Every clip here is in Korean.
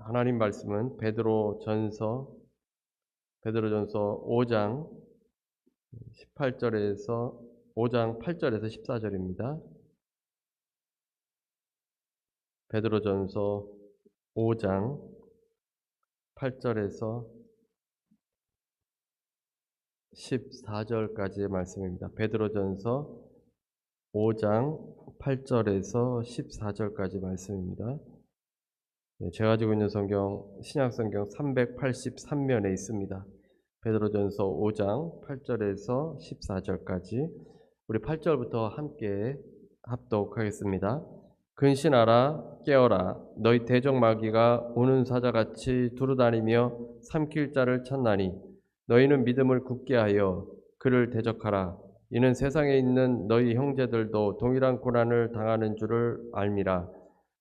하나님 말씀은 베드로전서 5장 18절에서 5장 8절에서 14절입니다. 베드로전서 5장 8절에서 14절까지의 말씀입니다. 베드로전서 5장 8절에서 14절까지 말씀입니다. 제가 가지고 있는 성경 신약성경 383면에 있습니다. 베드로전서 5장 8절에서 14절까지 우리 8절부터 함께 합독하겠습니다. 근신하라 깨어라 너희 대적 마귀가 우는 사자같이 두루다니며 삼킬 자를 찾나니 너희는 믿음을 굳게 하여 그를 대적하라. 이는 세상에 있는 너희 형제들도 동일한 고난을 당하는 줄을 알미라.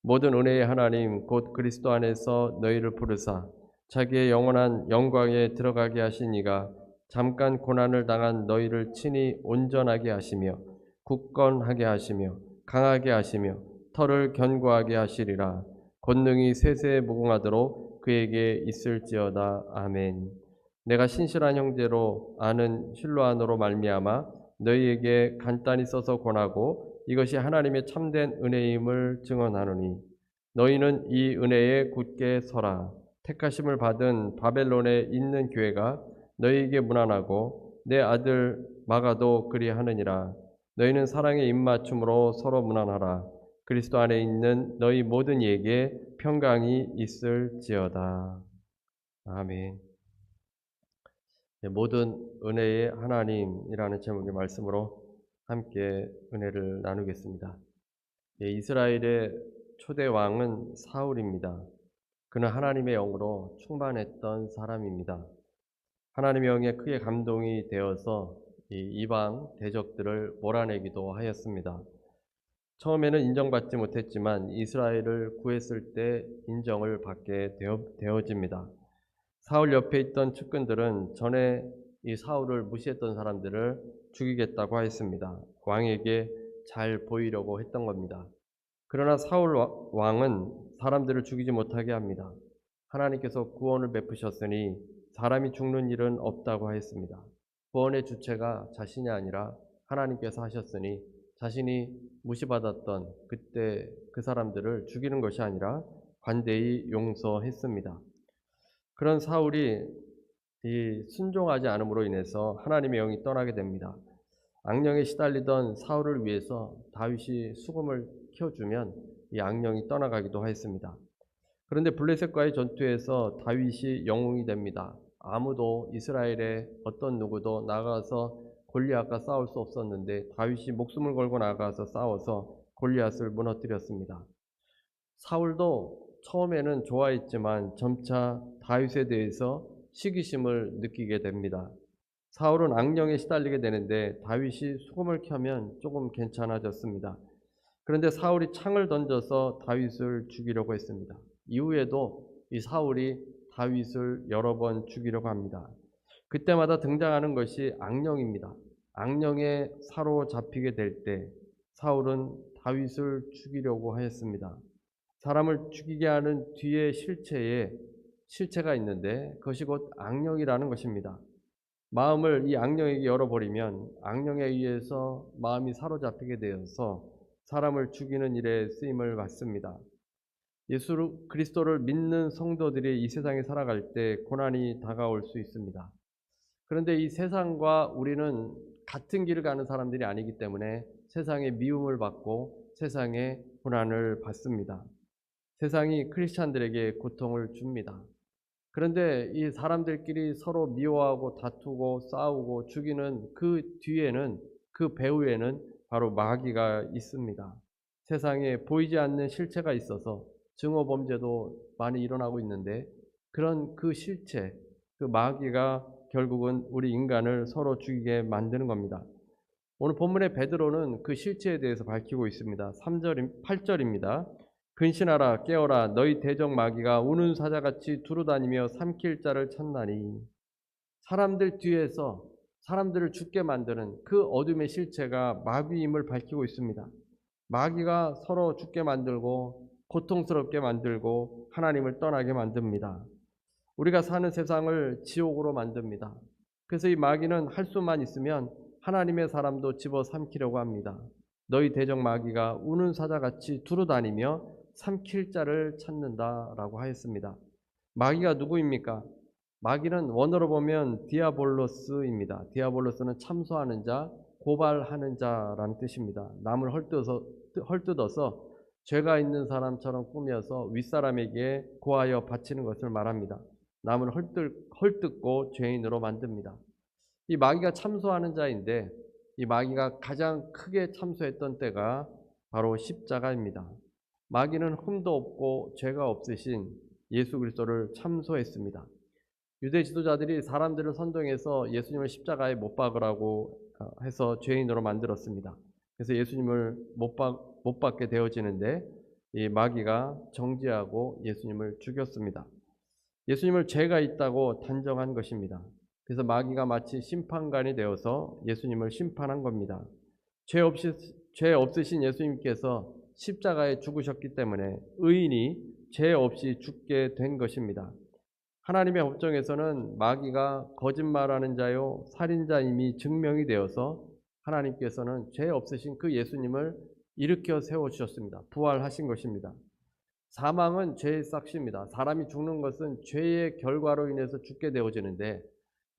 모든 은혜의 하나님 곧 그리스도 안에서 너희를 부르사 자기의 영원한 영광에 들어가게 하신 이가 잠깐 고난을 당한 너희를 친히 온전하게 하시며 굳건하게 하시며 강하게 하시며 털을 견고하게 하시리라. 권능이 세세에 무궁하도록 그에게 있을지어다. 아멘. 내가 신실한 형제로 아는 실로 안으로 말미암아 너희에게 간단히 써서 권하고 이것이 하나님의 참된 은혜임을 증언하노니 너희는 이 은혜에 굳게 서라. 택하심을 받은 바벨론에 있는 교회가 너희에게 문안하고 내 아들 마가도 그리하느니라. 너희는 사랑의 입맞춤으로 서로 문안하라. 그리스도 안에 있는 너희 모든 이에게 평강이 있을지어다. 아멘. 모든 은혜의 하나님이라는 제목의 말씀으로 함께 은혜를 나누겠습니다. 이스라엘의 초대 왕은 사울입니다. 그는 하나님의 영으로 충만했던 사람입니다. 하나님의 영에 크게 감동이 되어서 이방 대적들을 몰아내기도 하였습니다. 처음에는 인정받지 못했지만 이스라엘을 구했을 때 인정을 받게 되어집니다. 사울 옆에 있던 측근들은 전에 이 사울을 무시했던 사람들을 죽이겠다고 하였습니다. 왕에게 잘 보이려고 했던 겁니다. 그러나 사울 왕은 사람들을 죽이지 못하게 합니다. 하나님께서 구원을 베푸셨으니 사람이 죽는 일은 없다고 하였습니다. 구원의 주체가 자신이 아니라 하나님께서 하셨으니 자신이 무시받았던 그때 그 사람들을 죽이는 것이 아니라 관대히 용서했습니다. 그런 사울이 순종하지 않음으로 인해서 하나님의 영이 떠나게 됩니다. 악령에 시달리던 사울을 위해서 다윗이 수금을 켜주면 이 악령이 떠나가기도 하였습니다. 그런데 블레셋과의 전투에서 다윗이 영웅이 됩니다. 아무도 이스라엘의 어떤 누구도 나가서 골리앗과 싸울 수 없었는데 다윗이 목숨을 걸고 나가서 싸워서 골리앗을 무너뜨렸습니다. 사울도 처음에는 좋아했지만 점차 다윗에 대해서 시기심을 느끼게 됩니다. 사울은 악령에 시달리게 되는데 다윗이 수금을 켜면 조금 괜찮아졌습니다. 그런데 사울이 창을 던져서 다윗을 죽이려고 했습니다. 이후에도 이 사울이 다윗을 여러 번 죽이려고 합니다. 그때마다 등장하는 것이 악령입니다. 악령에 사로잡히게 될 때 사울은 다윗을 죽이려고 하였습니다. 사람을 죽이게 하는 뒤에 실체가 있는데 그것이 곧 악령이라는 것입니다. 마음을 이 악령에게 열어버리면 악령에 의해서 마음이 사로잡히게 되어서 사람을 죽이는 일에 쓰임을 받습니다. 예수 그리스도를 믿는 성도들이 이 세상에 살아갈 때 고난이 다가올 수 있습니다. 그런데 이 세상과 우리는 같은 길을 가는 사람들이 아니기 때문에 세상의 미움을 받고 세상의 고난을 받습니다. 세상이 크리스찬들에게 고통을 줍니다. 그런데 이 사람들끼리 서로 미워하고 다투고 싸우고 죽이는 그 뒤에는, 그 배후에는 바로 마귀가 있습니다. 세상에 보이지 않는 실체가 있어서 증오범죄도 많이 일어나고 있는데 그런 그 실체, 그 마귀가 결국은 우리 인간을 서로 죽이게 만드는 겁니다. 오늘 본문의 베드로는 그 실체에 대해서 밝히고 있습니다. 8절입니다. 근신하라 깨어라 너희 대적 마귀가 우는 사자같이 두루다니며 삼킬 자를 찾나니. 사람들 뒤에서 사람들을 죽게 만드는 그 어둠의 실체가 마귀임을 밝히고 있습니다. 마귀가 서로 죽게 만들고 고통스럽게 만들고 하나님을 떠나게 만듭니다. 우리가 사는 세상을 지옥으로 만듭니다. 그래서 이 마귀는 할 수만 있으면 하나님의 사람도 집어삼키려고 합니다. 너희 대적 마귀가 우는 사자같이 두루다니며 삼킬 자를 찾는다라고 하였습니다. 마귀가 누구입니까? 마귀는 원어로 보면 디아볼로스입니다. 디아볼로스는 참소하는 자, 고발하는 자라는 뜻입니다. 남을 헐뜯어서 죄가 있는 사람처럼 꾸며서 윗사람에게 고하여 바치는 것을 말합니다. 남을 헐뜯고 죄인으로 만듭니다. 이 마귀가 참소하는 자인데 이 마귀가 가장 크게 참소했던 때가 바로 십자가입니다. 마귀는 흠도 없고 죄가 없으신 예수 그리스도를 참소했습니다. 유대 지도자들이 사람들을 선동해서 예수님을 십자가에 못 박으라고 해서 죄인으로 만들었습니다. 그래서 예수님을 못 박게 되어지는데 이 마귀가 정죄하고 예수님을 죽였습니다. 예수님을 죄가 있다고 단정한 것입니다. 그래서 마귀가 마치 심판관이 되어서 예수님을 심판한 겁니다. 죄 없으신 예수님께서 십자가에 죽으셨기 때문에 의인이 죄 없이 죽게 된 것입니다. 하나님의 법정에서는 마귀가 거짓말하는 자요 살인자임이 증명이 되어서 하나님께서는 죄 없으신 그 예수님을 일으켜 세워주셨습니다. 부활하신 것입니다. 사망은 죄의 삭시입니다. 사람이 죽는 것은 죄의 결과로 인해서 죽게 되어지는데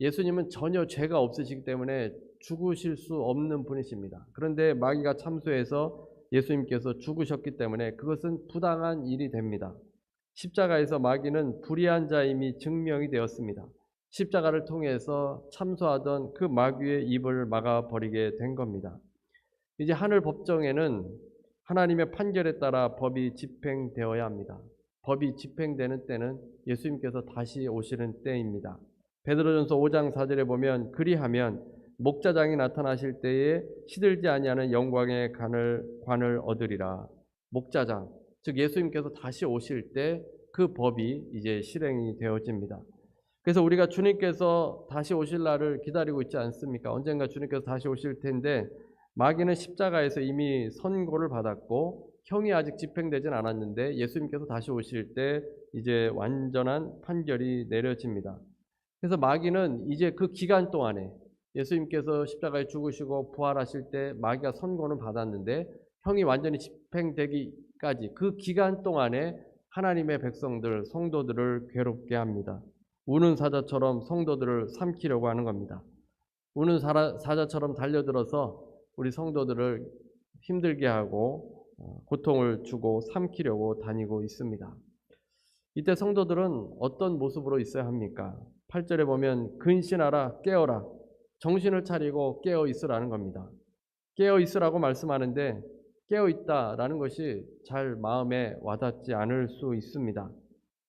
예수님은 전혀 죄가 없으시기 때문에 죽으실 수 없는 분이십니다. 그런데 마귀가 참소해서 예수님께서 죽으셨기 때문에 그것은 부당한 일이 됩니다. 십자가에서 마귀는 불의한 자임이 증명이 되었습니다. 십자가를 통해서 참소하던 그 마귀의 입을 막아버리게 된 겁니다. 이제 하늘 법정에는 하나님의 판결에 따라 법이 집행되어야 합니다. 법이 집행되는 때는 예수님께서 다시 오시는 때입니다. 베드로전서 5장 4절에 보면 그리하면 목자장이 나타나실 때에 시들지 아니하는 영광의 관을 얻으리라. 목자장, 즉 예수님께서 다시 오실 때 그 법이 이제 실행이 되어집니다. 그래서 우리가 주님께서 다시 오실 날을 기다리고 있지 않습니까? 언젠가 주님께서 다시 오실 텐데 마귀는 십자가에서 이미 선고를 받았고 형이 아직 집행되진 않았는데 예수님께서 다시 오실 때 이제 완전한 판결이 내려집니다. 그래서 마귀는 이제 그 기간 동안에 예수님께서 십자가에 죽으시고 부활하실 때 마귀가 선고는 받았는데 형이 완전히 집행되기까지 그 기간 동안에 하나님의 백성들, 성도들을 괴롭게 합니다. 우는 사자처럼 성도들을 삼키려고 하는 겁니다. 우는 사자처럼 달려들어서 우리 성도들을 힘들게 하고 고통을 주고 삼키려고 다니고 있습니다. 이때 성도들은 어떤 모습으로 있어야 합니까? 8절에 보면 근신하라 깨어라 정신을 차리고 깨어 있으라는 겁니다. 깨어 있으라고 말씀하는데 깨어 있다라는 것이 잘 마음에 와닿지 않을 수 있습니다.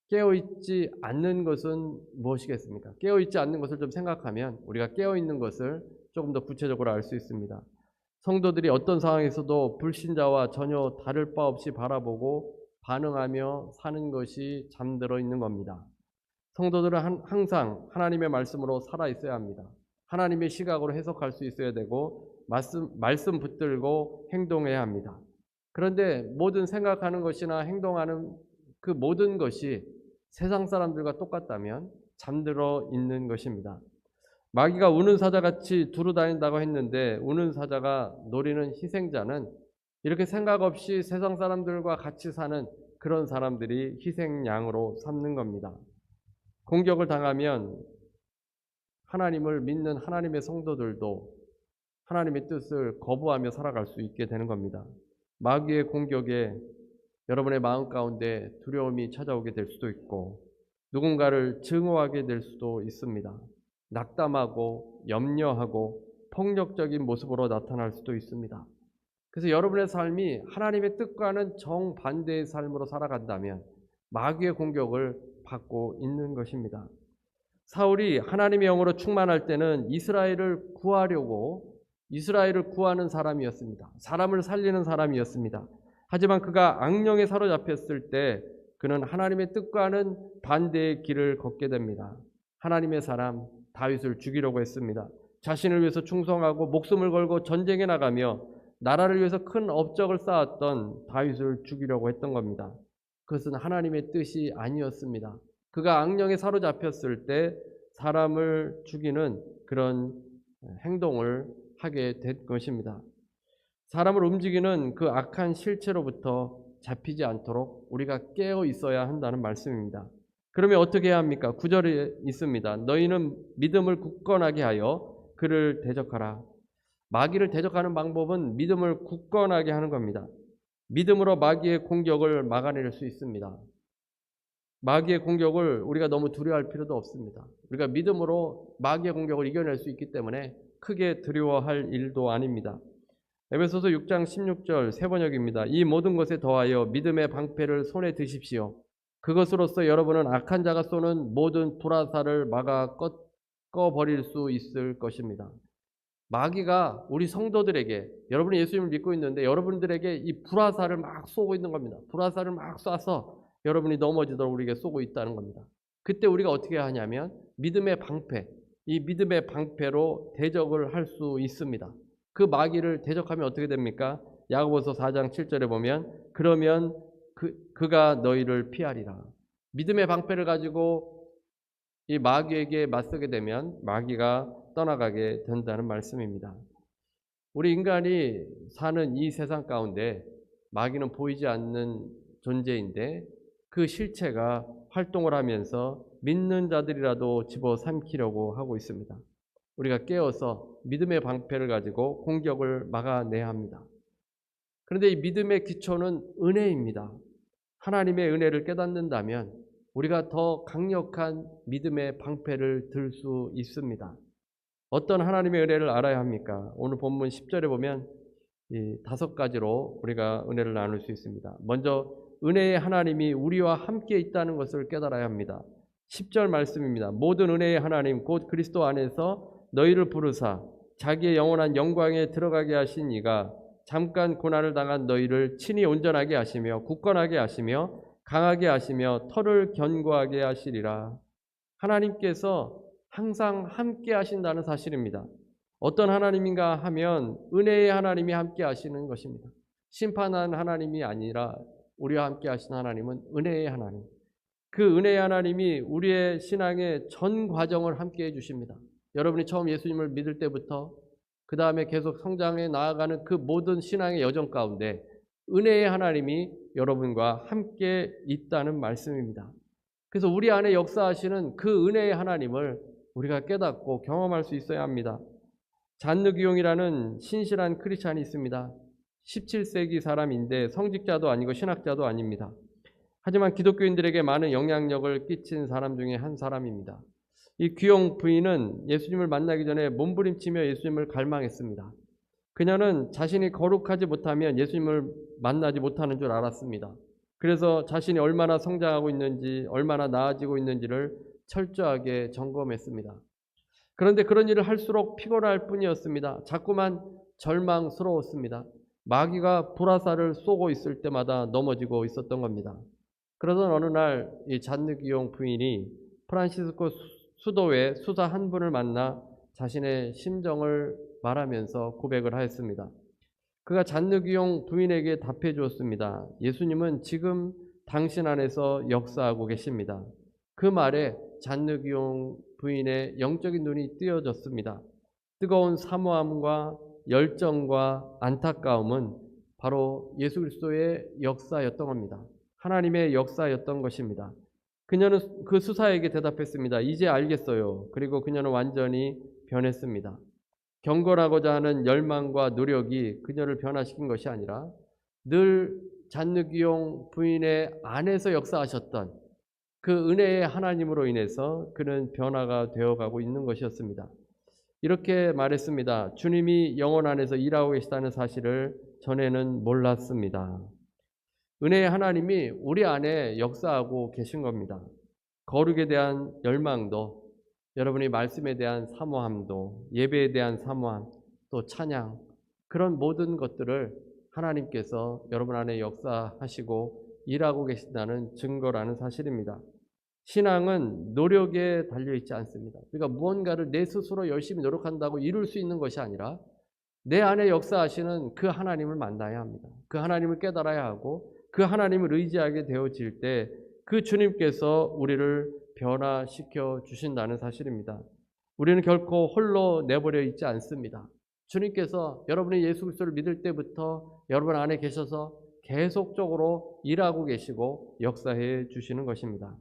깨어 있지 않는 것은 무엇이겠습니까? 깨어 있지 않는 것을 좀 생각하면 우리가 깨어 있는 것을 조금 더 구체적으로 알 수 있습니다. 성도들이 어떤 상황에서도 불신자와 전혀 다를 바 없이 바라보고 반응하며 사는 것이 잠들어 있는 겁니다. 성도들은 항상 하나님의 말씀으로 살아 있어야 합니다. 하나님의 시각으로 해석할 수 있어야 되고 말씀 붙들고 행동해야 합니다. 그런데 모든 생각하는 것이나 행동하는 그 모든 것이 세상 사람들과 똑같다면 잠들어 있는 것입니다. 마귀가 우는 사자같이 두루다닌다고 했는데 우는 사자가 노리는 희생자는 이렇게 생각 없이 세상 사람들과 같이 사는 그런 사람들이 희생양으로 삼는 겁니다. 공격을 당하면 하나님을 믿는 하나님의 성도들도 하나님의 뜻을 거부하며 살아갈 수 있게 되는 겁니다. 마귀의 공격에 여러분의 마음 가운데 두려움이 찾아오게 될 수도 있고 누군가를 증오하게 될 수도 있습니다. 낙담하고 염려하고 폭력적인 모습으로 나타날 수도 있습니다. 그래서 여러분의 삶이 하나님의 뜻과는 정반대의 삶으로 살아간다면 마귀의 공격을 받고 있는 것입니다. 사울이 하나님의 영으로 충만할 때는 이스라엘을 구하는 사람이었습니다. 사람을 살리는 사람이었습니다. 하지만 그가 악령에 사로잡혔을 때 그는 하나님의 뜻과는 반대의 길을 걷게 됩니다. 하나님의 사람 다윗을 죽이려고 했습니다. 자신을 위해서 충성하고 목숨을 걸고 전쟁에 나가며 나라를 위해서 큰 업적을 쌓았던 다윗을 죽이려고 했던 겁니다. 그것은 하나님의 뜻이 아니었습니다. 그가 악령에 사로잡혔을 때 사람을 죽이는 그런 행동을 하게 된 것입니다. 사람을 움직이는 그 악한 실체로부터 잡히지 않도록 우리가 깨어 있어야 한다는 말씀입니다. 그러면 어떻게 해야 합니까? 9절에 있습니다. 너희는 믿음을 굳건하게 하여 그를 대적하라. 마귀를 대적하는 방법은 믿음을 굳건하게 하는 겁니다. 믿음으로 마귀의 공격을 막아낼 수 있습니다. 마귀의 공격을 우리가 너무 두려워할 필요도 없습니다. 우리가 믿음으로 마귀의 공격을 이겨낼 수 있기 때문에 크게 두려워할 일도 아닙니다. 에베소서 6장 16절 세 번역입니다. 이 모든 것에 더하여 믿음의 방패를 손에 드십시오. 그것으로써 여러분은 악한 자가 쏘는 모든 불화살을 막아 꺼버릴 수 있을 것입니다. 마귀가 우리 성도들에게, 여러분이 예수님을 믿고 있는데 여러분들에게 이 불화살을 막 쏘고 있는 겁니다. 불화살을 막 쏴서 여러분이 넘어지도록 우리에게 쏘고 있다는 겁니다. 그때 우리가 어떻게 하냐면 믿음의 방패, 이 믿음의 방패로 대적을 할 수 있습니다. 그 마귀를 대적하면 어떻게 됩니까? 야고보서 4장 7절에 보면 그러면 그가 너희를 피하리라. 믿음의 방패를 가지고 이 마귀에게 맞서게 되면 마귀가 떠나가게 된다는 말씀입니다. 우리 인간이 사는 이 세상 가운데 마귀는 보이지 않는 존재인데 그 실체가 활동을 하면서 믿는 자들이라도 집어삼키려고 하고 있습니다. 우리가 깨어서 믿음의 방패를 가지고 공격을 막아내야 합니다. 그런데 이 믿음의 기초는 은혜입니다. 하나님의 은혜를 깨닫는다면 우리가 더 강력한 믿음의 방패를 들 수 있습니다. 어떤 하나님의 은혜를 알아야 합니까? 오늘 본문 10절에 보면 이 5가지로 우리가 은혜를 나눌 수 있습니다. 먼저 은혜의 하나님이 우리와 함께 있다는 것을 깨달아야 합니다. 10절 말씀입니다. 모든 은혜의 하나님 곧 그리스도 안에서 너희를 부르사 자기의 영원한 영광에 들어가게 하신 이가 잠깐 고난을 당한 너희를 친히 온전하게 하시며 굳건하게 하시며 강하게 하시며 털을 견고하게 하시리라. 하나님께서 항상 함께 하신다는 사실입니다. 어떤 하나님인가 하면 은혜의 하나님이 함께 하시는 것입니다. 심판한 하나님이 아니라 우리와 함께 하신 하나님은 은혜의 하나님. 그 은혜의 하나님이 우리의 신앙의 전 과정을 함께 해주십니다. 여러분이 처음 예수님을 믿을 때부터 그 다음에 계속 성장해 나아가는 그 모든 신앙의 여정 가운데 은혜의 하나님이 여러분과 함께 있다는 말씀입니다. 그래서 우리 안에 역사하시는 그 은혜의 하나님을 우리가 깨닫고 경험할 수 있어야 합니다. 잔느 기용이라는 신실한 크리스찬이 있습니다. 17세기 사람인데 성직자도 아니고 신학자도 아닙니다. 하지만 기독교인들에게 많은 영향력을 끼친 사람 중에 한 사람입니다. 이 귀용 부인은 예수님을 만나기 전에 몸부림치며 예수님을 갈망했습니다. 그녀는 자신이 거룩하지 못하면 예수님을 만나지 못하는 줄 알았습니다. 그래서 자신이 얼마나 성장하고 있는지, 얼마나 나아지고 있는지를 철저하게 점검했습니다. 그런데 그런 일을 할수록 피곤할 뿐이었습니다. 자꾸만 절망스러웠습니다. 마귀가 불화살을 쏘고 있을 때마다 넘어지고 있었던 겁니다. 그러던 어느 날 이 잔느 기용 부인이 프란시스코 수도의 수사 한 분을 만나 자신의 심정을 말하면서 고백을 하였습니다. 그가 잔느 기용 부인에게 답해 주었습니다. 예수님은 지금 당신 안에서 역사하고 계십니다. 그 말에 잔느 기용 부인의 영적인 눈이 띄어졌습니다. 뜨거운 사모함과 열정과 안타까움은 바로 예수 그리스도의 역사였던 겁니다. 하나님의 역사였던 것입니다. 그녀는 그 수사에게 대답했습니다. 이제 알겠어요. 그리고 그녀는 완전히 변했습니다. 경건하고자 하는 열망과 노력이 그녀를 변화시킨 것이 아니라 늘 잔느 기용 부인의 안에서 역사하셨던 그 은혜의 하나님으로 인해서 그는 변화가 되어가고 있는 것이었습니다. 이렇게 말했습니다. 주님이 영혼 안에서 일하고 계시다는 사실을 전에는 몰랐습니다. 은혜의 하나님이 우리 안에 역사하고 계신 겁니다. 거룩에 대한 열망도, 여러분이 말씀에 대한 사모함도, 예배에 대한 사모함, 또 찬양, 그런 모든 것들을 하나님께서 여러분 안에 역사하시고 일하고 계신다는 증거라는 사실입니다. 신앙은 노력에 달려있지 않습니다. 그러니까 무언가를 내 스스로 열심히 노력한다고 이룰 수 있는 것이 아니라 내 안에 역사하시는 그 하나님을 만나야 합니다. 그 하나님을 깨달아야 하고 그 하나님을 의지하게 되어질 때 그 주님께서 우리를 변화시켜 주신다는 사실입니다. 우리는 결코 홀로 내버려 있지 않습니다. 주님께서 여러분이 예수 그리스도를 믿을 때부터 여러분 안에 계셔서 계속적으로 일하고 계시고 역사해 주시는 것입니다.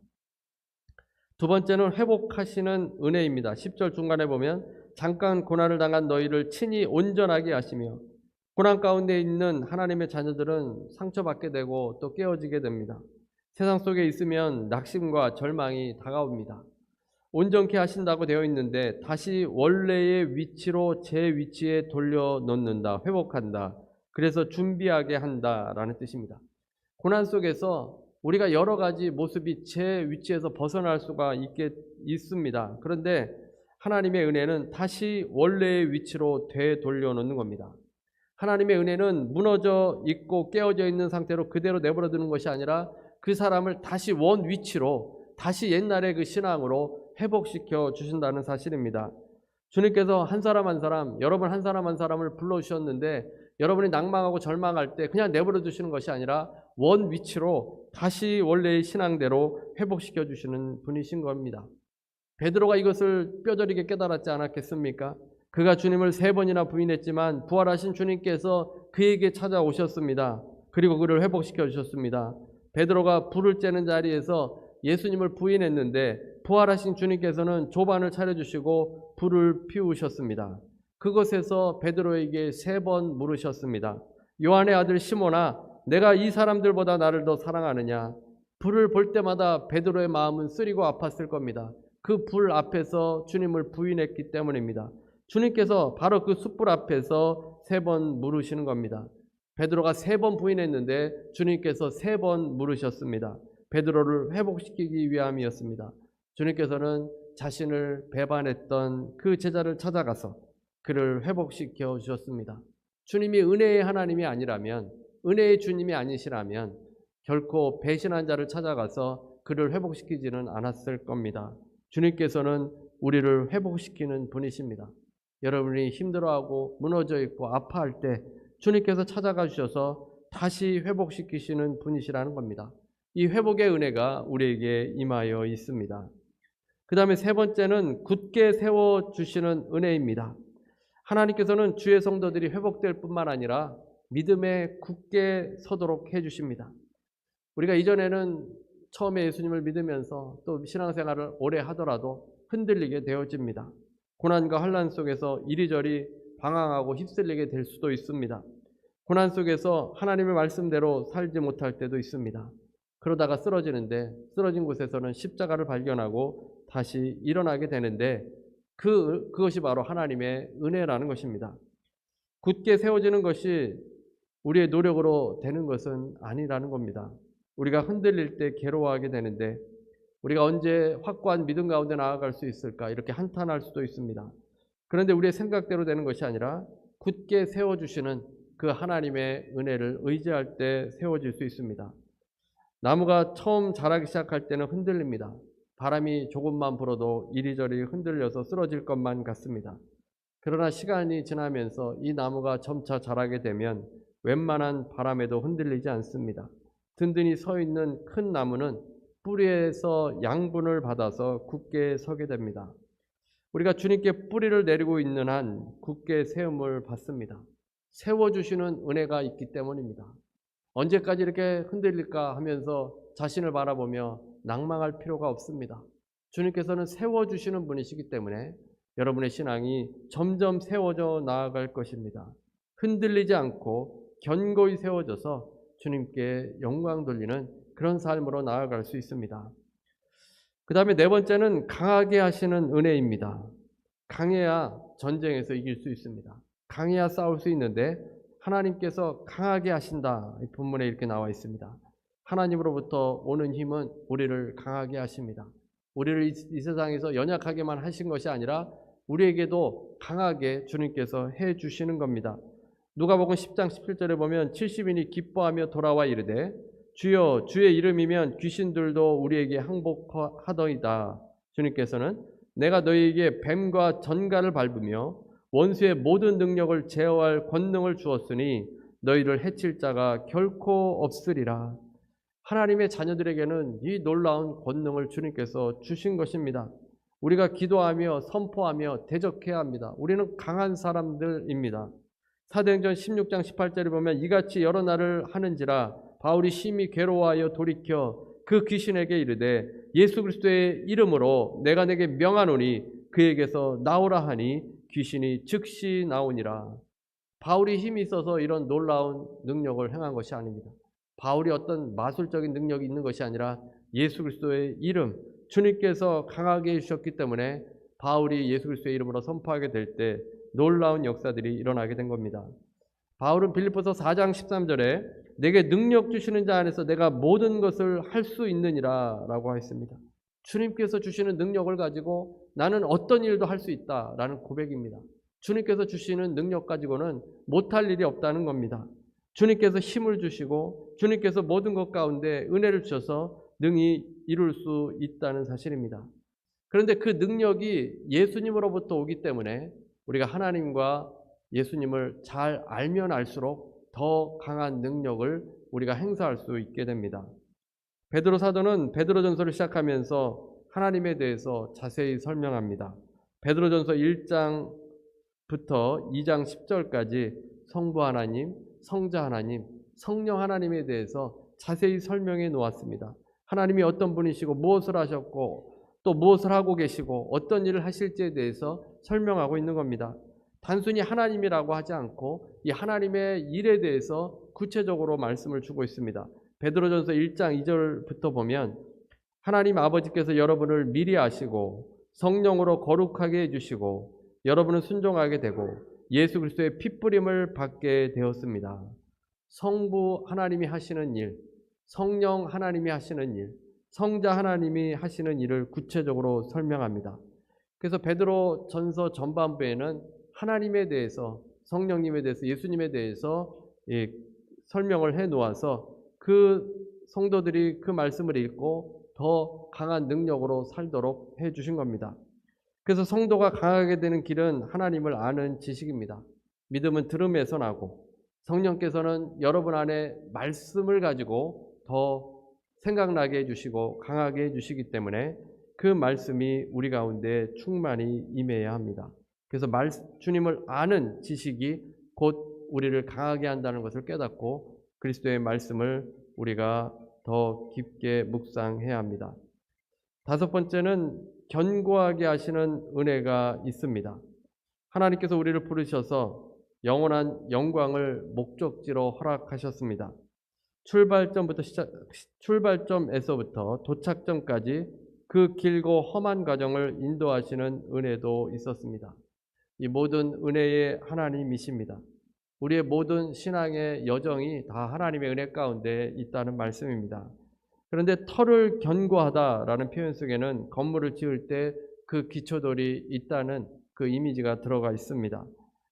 두 번째는 회복하시는 은혜입니다. 10절 중간에 보면 잠깐 고난을 당한 너희를 친히 온전하게 하시며, 고난 가운데 있는 하나님의 자녀들은 상처받게 되고 또 깨어지게 됩니다. 세상 속에 있으면 낙심과 절망이 다가옵니다. 온전케 하신다고 되어 있는데 다시 원래의 위치로 제 위치에 돌려놓는다, 회복한다. 그래서 준비하게 한다라는 뜻입니다. 고난 속에서 우리가 여러 가지 모습이 제 위치에서 벗어날 수가 있습니다. 그런데 하나님의 은혜는 다시 원래의 위치로 되돌려놓는 겁니다. 하나님의 은혜는 무너져 있고 깨어져 있는 상태로 그대로 내버려 두는 것이 아니라 그 사람을 다시 원 위치로, 다시 옛날의 그 신앙으로 회복시켜 주신다는 사실입니다. 주님께서 한 사람 한 사람, 여러분 한 사람 한 사람을 불러주셨는데 여러분이 낭망하고 절망할 때 그냥 내버려 두시는 것이 아니라 원 위치로 다시 원래의 신앙대로 회복시켜 주시는 분이신 겁니다. 베드로가 이것을 뼈저리게 깨달았지 않았겠습니까? 그가 주님을 3번이나 부인했지만 부활하신 주님께서 그에게 찾아오셨습니다. 그리고 그를 회복시켜 주셨습니다. 베드로가 불을 쬐는 자리에서 예수님을 부인했는데 부활하신 주님께서는 조반을 차려주시고 불을 피우셨습니다. 그곳에서 베드로에게 3번 물으셨습니다. 요한의 아들 시몬아, 내가 이 사람들보다 나를 더 사랑하느냐? 불을 볼 때마다 베드로의 마음은 쓰리고 아팠을 겁니다. 그 불 앞에서 주님을 부인했기 때문입니다. 주님께서 바로 그 숯불 앞에서 3번 물으시는 겁니다. 베드로가 3번 부인했는데 주님께서 3번 물으셨습니다. 베드로를 회복시키기 위함이었습니다. 주님께서는 자신을 배반했던 그 제자를 찾아가서 그를 회복시켜 주셨습니다. 주님이 은혜의 하나님이 아니라면, 은혜의 주님이 아니시라면 결코 배신한 자를 찾아가서 그를 회복시키지는 않았을 겁니다. 주님께서는 우리를 회복시키는 분이십니다. 여러분이 힘들어하고 무너져 있고 아파할 때 주님께서 찾아가 주셔서 다시 회복시키시는 분이시라는 겁니다. 이 회복의 은혜가 우리에게 임하여 있습니다. 그 다음에 3번째는 굳게 세워주시는 은혜입니다. 하나님께서는 주의 성도들이 회복될 뿐만 아니라 믿음에 굳게 서도록 해주십니다. 우리가 이전에는 처음에 예수님을 믿으면서 또 신앙생활을 오래 하더라도 흔들리게 되어집니다. 고난과 환난 속에서 이리저리 방황하고 휩쓸리게 될 수도 있습니다. 고난 속에서 하나님의 말씀대로 살지 못할 때도 있습니다. 그러다가 쓰러지는데 쓰러진 곳에서는 십자가를 발견하고 다시 일어나게 되는데 그것이 바로 하나님의 은혜라는 것입니다. 굳게 세워지는 것이 우리의 노력으로 되는 것은 아니라는 겁니다. 우리가 흔들릴 때 괴로워하게 되는데 우리가 언제 확고한 믿음 가운데 나아갈 수 있을까 이렇게 한탄할 수도 있습니다. 그런데 우리의 생각대로 되는 것이 아니라 굳게 세워주시는 그 하나님의 은혜를 의지할 때 세워질 수 있습니다. 나무가 처음 자라기 시작할 때는 흔들립니다. 바람이 조금만 불어도 이리저리 흔들려서 쓰러질 것만 같습니다. 그러나 시간이 지나면서 이 나무가 점차 자라게 되면 웬만한 바람에도 흔들리지 않습니다. 든든히 서 있는 큰 나무는 뿌리에서 양분을 받아서 굳게 서게 됩니다. 우리가 주님께 뿌리를 내리고 있는 한 굳게 세움을 받습니다. 세워주시는 은혜가 있기 때문입니다. 언제까지 이렇게 흔들릴까 하면서 자신을 바라보며 낭망할 필요가 없습니다. 주님께서는 세워주시는 분이시기 때문에 여러분의 신앙이 점점 세워져 나아갈 것입니다. 흔들리지 않고 견고히 세워져서 주님께 영광 돌리는 그런 삶으로 나아갈 수 있습니다. 그 다음에 4번째는 강하게 하시는 은혜입니다. 강해야 전쟁에서 이길 수 있습니다. 강해야 싸울 수 있는데 하나님께서 강하게 하신다. 이 본문에 이렇게 나와 있습니다. 하나님으로부터 오는 힘은 우리를 강하게 하십니다. 우리를 이 세상에서 연약하게만 하신 것이 아니라 우리에게도 강하게 주님께서 해 주시는 겁니다. 누가복음 10장 17절에 보면 70인이 기뻐하며 돌아와 이르되 주여 주의 이름이면 귀신들도 우리에게 항복하더이다. 주님께서는 내가 너희에게 뱀과 전갈을 밟으며 원수의 모든 능력을 제어할 권능을 주었으니 너희를 해칠 자가 결코 없으리라. 하나님의 자녀들에게는 이 놀라운 권능을 주님께서 주신 것입니다. 우리가 기도하며 선포하며 대적해야 합니다. 우리는 강한 사람들입니다. 사도행전 16장 18절에 보면 이같이 여러 날을 하는지라 바울이 심히 괴로워하여 돌이켜 그 귀신에게 이르되 예수 그리스도의 이름으로 내가 내게 명하노니 그에게서 나오라 하니 귀신이 즉시 나오니라. 바울이 힘이 있어서 이런 놀라운 능력을 행한 것이 아닙니다. 바울이 어떤 마술적인 능력이 있는 것이 아니라 예수 그리스도의 이름, 주님께서 강하게 해주셨기 때문에 바울이 예수 그리스도의 이름으로 선포하게 될 때 놀라운 역사들이 일어나게 된 겁니다. 바울은 빌립보서 4장 13절에 내게 능력 주시는 자 안에서 내가 모든 것을 할 수 있느니라 라고 했습니다. 주님께서 주시는 능력을 가지고 나는 어떤 일도 할 수 있다라는 고백입니다. 주님께서 주시는 능력 가지고는 못할 일이 없다는 겁니다. 주님께서 힘을 주시고 주님께서 모든 것 가운데 은혜를 주셔서 능히 이룰 수 있다는 사실입니다. 그런데 그 능력이 예수님으로부터 오기 때문에 우리가 하나님과 예수님을 잘 알면 알수록 더 강한 능력을 우리가 행사할 수 있게 됩니다. 베드로 사도는 베드로전서를 시작하면서 하나님에 대해서 자세히 설명합니다. 베드로전서 1장부터 2장 10절까지 성부 하나님, 성자 하나님, 성령 하나님에 대해서 자세히 설명해 놓았습니다. 하나님이 어떤 분이시고 무엇을 하셨고 또 무엇을 하고 계시고 어떤 일을 하실지에 대해서 설명하고 있는 겁니다. 단순히 하나님이라고 하지 않고 이 하나님의 일에 대해서 구체적으로 말씀을 주고 있습니다. 베드로전서 1장 2절부터 보면 하나님 아버지께서 여러분을 미리 아시고 성령으로 거룩하게 해주시고 여러분은 순종하게 되고 예수 그리스도의 핏부림을 받게 되었습니다. 성부 하나님이 하시는 일, 성령 하나님이 하시는 일, 성자 하나님이 하시는 일을 구체적으로 설명합니다. 그래서 베드로 전서 전반부에는 하나님에 대해서, 성령님에 대해서, 예수님에 대해서 설명을 해 놓아서 그 성도들이 그 말씀을 읽고 더 강한 능력으로 살도록 해 주신 겁니다. 그래서 성도가 강하게 되는 길은 하나님을 아는 지식입니다. 믿음은 들음에서 나고 성령께서는 여러분 안에 말씀을 가지고 더 생각나게 해주시고 강하게 해주시기 때문에 그 말씀이 우리 가운데 충만히 임해야 합니다. 그래서 주님을 아는 지식이 곧 우리를 강하게 한다는 것을 깨닫고 그리스도의 말씀을 우리가 더 깊게 묵상해야 합니다. 다섯 번째는 견고하게 하시는 은혜가 있습니다. 하나님께서 우리를 부르셔서 영원한 영광을 목적지로 허락하셨습니다. 출발점에서부터 도착점까지 그 길고 험한 과정을 인도하시는 은혜도 있었습니다. 이 모든 은혜의 하나님이십니다. 우리의 모든 신앙의 여정이 다 하나님의 은혜 가운데 있다는 말씀입니다. 그런데 터를 견고하다라는 표현 속에는 건물을 지을 때 그 기초돌이 있다는 그 이미지가 들어가 있습니다.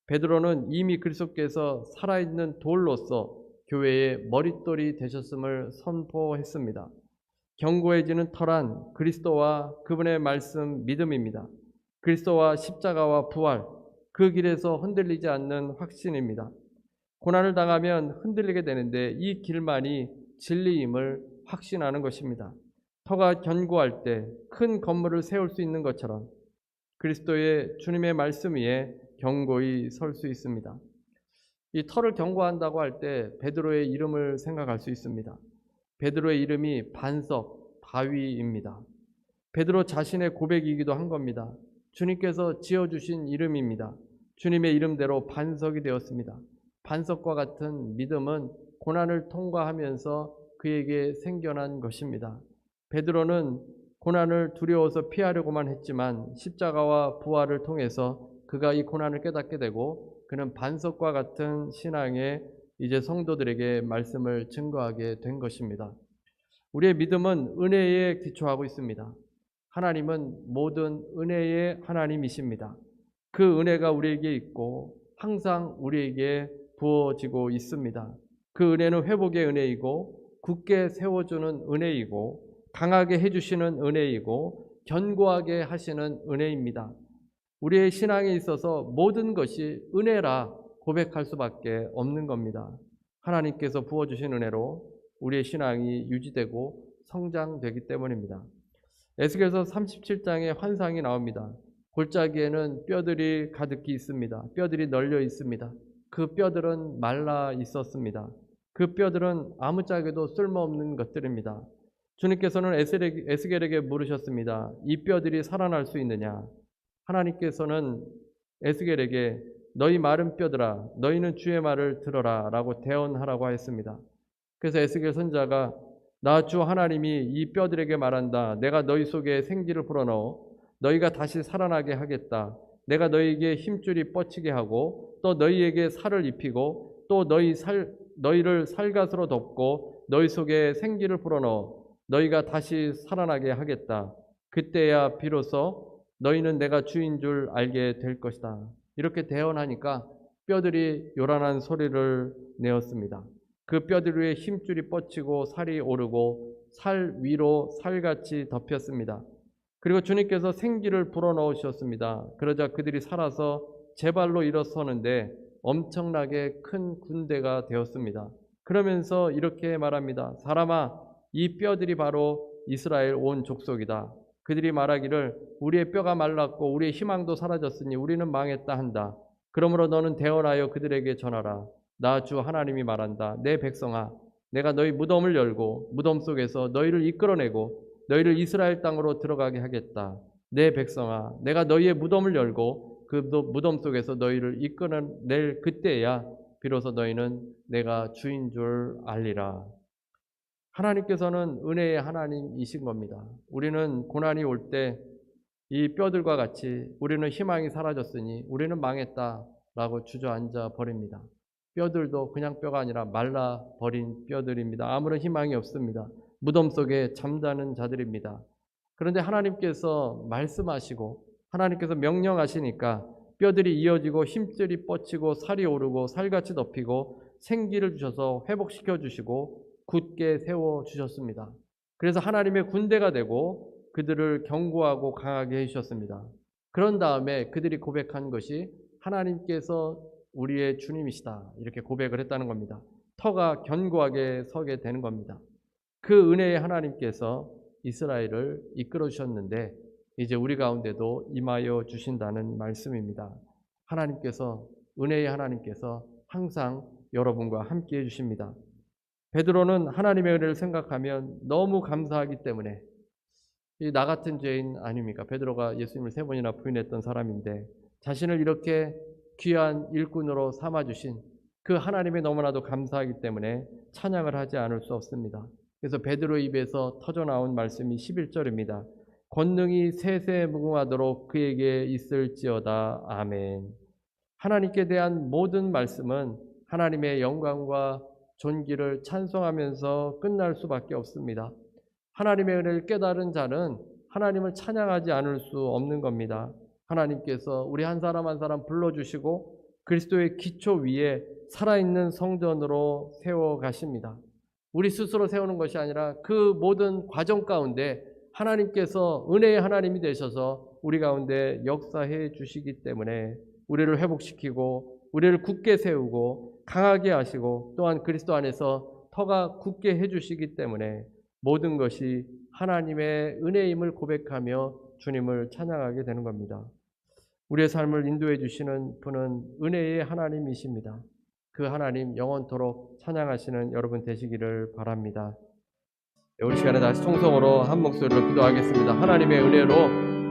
베드로는 이미 그리스도께서 살아있는 돌로서 교회의 머릿돌이 되셨음을 선포했습니다. 견고해지는 터란 그리스도와 그분의 말씀 믿음입니다. 그리스도와 십자가와 부활, 그 길에서 흔들리지 않는 확신입니다. 고난을 당하면 흔들리게 되는데 이 길만이 진리임을 확신하는 것입니다. 터가 견고할 때 큰 건물을 세울 수 있는 것처럼 그리스도의 주님의 말씀 위에 견고히 설 수 있습니다. 이 터를 견고한다고 할 때 베드로의 이름을 생각할 수 있습니다. 베드로의 이름이 반석, 바위입니다. 베드로 자신의 고백이기도 한 겁니다. 주님께서 지어주신 이름입니다. 주님의 이름대로 반석이 되었습니다. 반석과 같은 믿음은 고난을 통과하면서 그에게 생겨난 것입니다. 베드로는 고난을 두려워서 피하려고만 했지만 십자가와 부활을 통해서 그가 이 고난을 깨닫게 되고 그는 반석과 같은 신앙에 이제 성도들에게 말씀을 증거하게 된 것입니다. 우리의 믿음은 은혜에 기초하고 있습니다. 하나님은 모든 은혜의 하나님이십니다. 그 은혜가 우리에게 있고 항상 우리에게 부어지고 있습니다. 그 은혜는 회복의 은혜이고 굳게 세워주는 은혜이고 강하게 해주시는 은혜이고 견고하게 하시는 은혜입니다. 우리의 신앙에 있어서 모든 것이 은혜라 고백할 수밖에 없는 겁니다. 하나님께서 부어주신 은혜로 우리의 신앙이 유지되고 성장되기 때문입니다. 에스겔서 37장에 환상이 나옵니다. 골짜기에는 뼈들이 가득히 있습니다. 뼈들이 널려 있습니다. 그 뼈들은 말라 있었습니다. 그 뼈들은 아무짝에도 쓸모없는 것들입니다. 주님께서는 에스겔에게 물으셨습니다. 이 뼈들이 살아날 수 있느냐? 하나님께서는 에스겔에게 너희 마른 뼈들아, 너희는 주의 말을 들어라 라고 대언하라고 하였습니다. 그래서 에스겔 선지자가 나 주 하나님이 이 뼈들에게 말한다. 내가 너희 속에 생기를 불어넣어 너희가 다시 살아나게 하겠다. 내가 너희에게 힘줄이 뻗치게 하고 또 너희에게 살을 입히고 또 너희를 살갗으로 덮고 너희 속에 생기를 불어넣어 너희가 다시 살아나게 하겠다. 그때야 비로소 너희는 내가 주인 줄 알게 될 것이다. 이렇게 대언하니까 뼈들이 요란한 소리를 내었습니다. 그 뼈들 위에 힘줄이 뻗치고 살이 오르고 살 위로 살같이 덮였습니다. 그리고 주님께서 생기를 불어넣으셨습니다. 그러자 그들이 살아서 제 발로 일어서는데 엄청나게 큰 군대가 되었습니다. 그러면서 이렇게 말합니다. 사람아, 이 뼈들이 바로 이스라엘 온 족속이다. 그들이 말하기를 우리의 뼈가 말랐고 우리의 희망도 사라졌으니 우리는 망했다 한다. 그러므로 너는 대언하여 그들에게 전하라. 나 주 하나님이 말한다. 내 백성아, 내가 너희 무덤을 열고 무덤 속에서 너희를 이끌어내고 너희를 이스라엘 땅으로 들어가게 하겠다. 내 백성아, 내가 너희의 무덤을 열고 그 무덤 속에서 너희를 이끌어낼 그때야 비로소 너희는 내가 주인 줄 알리라. 하나님께서는 은혜의 하나님이신 겁니다. 우리는 고난이 올 때 이 뼈들과 같이 우리는 희망이 사라졌으니 우리는 망했다라고 주저앉아 버립니다. 뼈들도 그냥 뼈가 아니라 말라버린 뼈들입니다. 아무런 희망이 없습니다. 무덤 속에 잠자는 자들입니다. 그런데 하나님께서 말씀하시고 하나님께서 명령하시니까 뼈들이 이어지고 힘줄이 뻗치고 살이 오르고 살같이 덮이고 생기를 주셔서 회복시켜 주시고 굳게 세워주셨습니다. 그래서 하나님의 군대가 되고 그들을 견고하고 강하게 해주셨습니다. 그런 다음에 그들이 고백한 것이 하나님께서 우리의 주님이시다 이렇게 고백을 했다는 겁니다. 터가 견고하게 서게 되는 겁니다. 그 은혜의 하나님께서 이스라엘을 이끌어 주셨는데 이제 우리 가운데도 임하여 주신다는 말씀입니다. 하나님께서 은혜의 하나님께서 항상 여러분과 함께 해주십니다. 베드로는 하나님의 은혜를 생각하면 너무 감사하기 때문에 나 같은 죄인 아닙니까? 베드로가 예수님을 3번이나 부인했던 사람인데 자신을 이렇게 귀한 일꾼으로 삼아주신 그 하나님의 너무나도 감사하기 때문에 찬양을 하지 않을 수 없습니다. 그래서 베드로 입에서 터져나온 말씀이 11절입니다. 권능이 세세 무궁하도록 그에게 있을지어다. 아멘. 하나님께 대한 모든 말씀은 하나님의 영광과 존귀를 찬송하면서 끝날 수밖에 없습니다. 하나님의 은혜를 깨달은 자는 하나님을 찬양하지 않을 수 없는 겁니다. 하나님께서 우리 한 사람 한 사람 불러주시고 그리스도의 기초 위에 살아있는 성전으로 세워가십니다. 우리 스스로 세우는 것이 아니라 그 모든 과정 가운데 하나님께서 은혜의 하나님이 되셔서 우리 가운데 역사해 주시기 때문에 우리를 회복시키고 우리를 굳게 세우고 강하게 하시고 또한 그리스도 안에서 터가 굳게 해주시기 때문에 모든 것이 하나님의 은혜임을 고백하며 주님을 찬양하게 되는 겁니다. 우리의 삶을 인도해 주시는 분은 은혜의 하나님이십니다. 그 하나님 영원토록 찬양하시는 여러분 되시기를 바랍니다. 우리 시간에 다시 통성으로 한 목소리로 기도하겠습니다. 하나님의 은혜로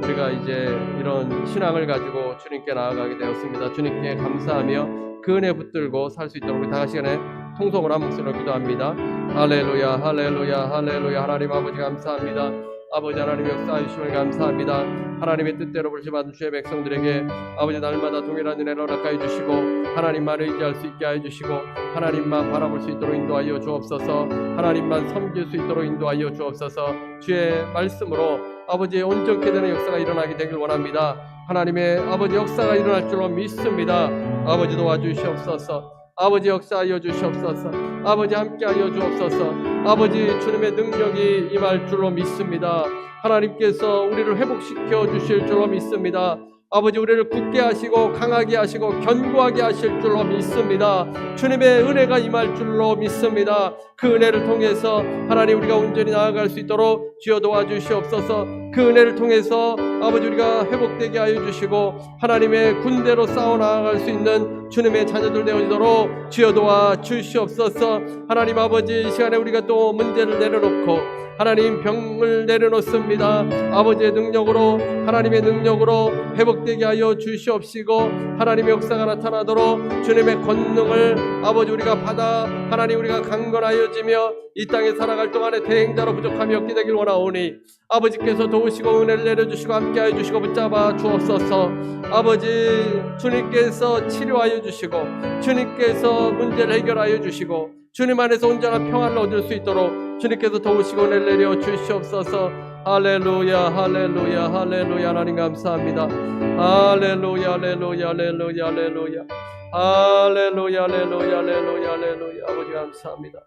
우리가 이제 이런 신앙을 가지고 주님께 나아가게 되었습니다. 주님께 감사하며 그 은혜 붙들고 살 수 있도록 우리 다 시간에 통성으로 한 목소리로 기도합니다. 할렐루야 할렐루야 할렐루야. 하나님 아버지 감사합니다. 아버지 하나님 역사해 주심을 감사합니다. 하나님의 뜻대로 부르심받은 주의 백성들에게 아버지 날마다 동일한 은혜를 허락하여 주시고 하나님만 의지할 수 있게 하여 주시고 하나님만 바라볼 수 있도록 인도하여 주옵소서. 하나님만 섬길 수 있도록 인도하여 주옵소서. 주의 말씀으로 아버지의 온전케 되는 역사가 일어나게 되길 원합니다. 하나님의 아버지 역사가 일어날 줄로 믿습니다. 아버지 도와주시옵소서. 아버지 역사하여 주시옵소서. 아버지 함께하여 주옵소서. 아버지 주님의 능력이 임할 줄로 믿습니다. 하나님께서 우리를 회복시켜 주실 줄로 믿습니다. 아버지 우리를 굳게 하시고 강하게 하시고 견고하게 하실 줄로 믿습니다. 주님의 은혜가 임할 줄로 믿습니다. 그 은혜를 통해서 하나님 우리가 온전히 나아갈 수 있도록 주여 도와주시옵소서. 그 은혜를 통해서 아버지 우리가 회복되게 하여 주시고 하나님의 군대로 싸워 나아갈 수 있는 주님의 자녀들 되어지도록 주여 도와주시옵소서. 하나님 아버지 이 시간에 우리가 또 문제를 내려놓고 하나님 병을 내려놓습니다. 아버지의 능력으로 하나님의 능력으로 회복되게 하여 주시옵시고 하나님의 역사가 나타나도록 주님의 권능을 아버지 우리가 받아 하나님 우리가 강건하여지며 이 땅에 살아갈 동안에 대행자로 부족함이 없게 되길 원하오니 아버지께서 도우시고 은혜를 내려주시고 함께하여 주시고 붙잡아 주옵소서. 아버지 주님께서 치료하여 주시고 주님께서 문제를 해결하여 주시고 주님 안에서 온전한 평안을 얻을 수 있도록 주님께서 도우시고 은혜를 내려 주시옵소서. 할렐루야 할렐루야 할렐루야. 하나님 감사합니다. 할렐루야 할렐루야 할렐루야 할렐루야 할렐루야 할렐루야 할렐루야 할렐루야. 아버지 감사합니다.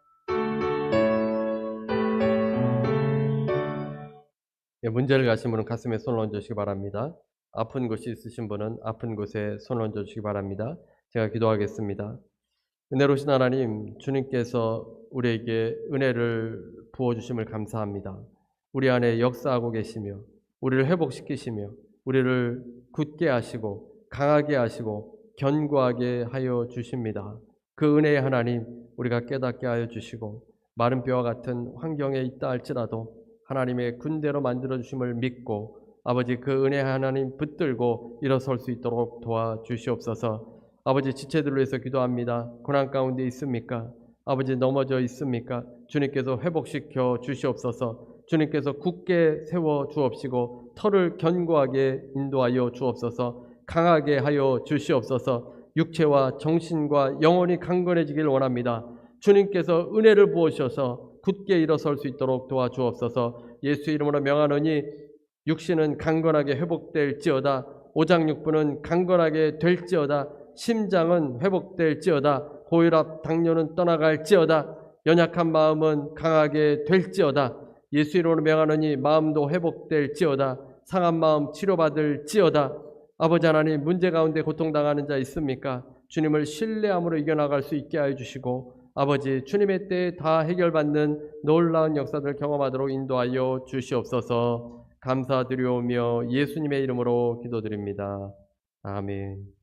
문제를 가신 분은 가슴에 손을 얹으시기 바랍니다. 아픈 곳이 있으신 분은 아픈 곳에 손을 얹어주시기 바랍니다. 제가 기도하겠습니다. 은혜로우신 하나님, 주님께서 우리에게 은혜를 부어주심을 감사합니다. 우리 안에 역사하고 계시며 우리를 회복시키시며 우리를 굳게 하시고 강하게 하시고 견고하게 하여 주십니다. 그 은혜의 하나님, 우리가 깨닫게 하여 주시고 마른 뼈와 같은 환경에 있다 할지라도 하나님의 군대로 만들어주심을 믿고 아버지 그 은혜의 하나님 붙들고 일어설 수 있도록 도와주시옵소서. 아버지 지체들을 위해서 기도합니다. 고난 가운데 있습니까? 아버지 넘어져 있습니까? 주님께서 회복시켜 주시옵소서. 주님께서 굳게 세워 주옵시고 털을 견고하게 인도하여 주옵소서. 강하게 하여 주시옵소서. 육체와 정신과 영혼이 강건해지길 원합니다. 주님께서 은혜를 부으셔서 굳게 일어설 수 있도록 도와주옵소서. 예수 이름으로 명하노니 육신은 강건하게 회복될지어다. 오장육부는 강건하게 될지어다. 심장은 회복될지어다. 고혈압, 당뇨는 떠나갈지어다. 연약한 마음은 강하게 될지어다. 예수 이름으로 명하노니 마음도 회복될지어다. 상한 마음 치료받을지어다. 아버지 하나님, 문제 가운데 고통당하는 자 있습니까? 주님을 신뢰함으로 이겨나갈 수 있게 하여 주시고 아버지 주님의 때에 다 해결받는 놀라운 역사들 경험하도록 인도하여 주시옵소서. 감사드리오며 예수님의 이름으로 기도드립니다. 아멘.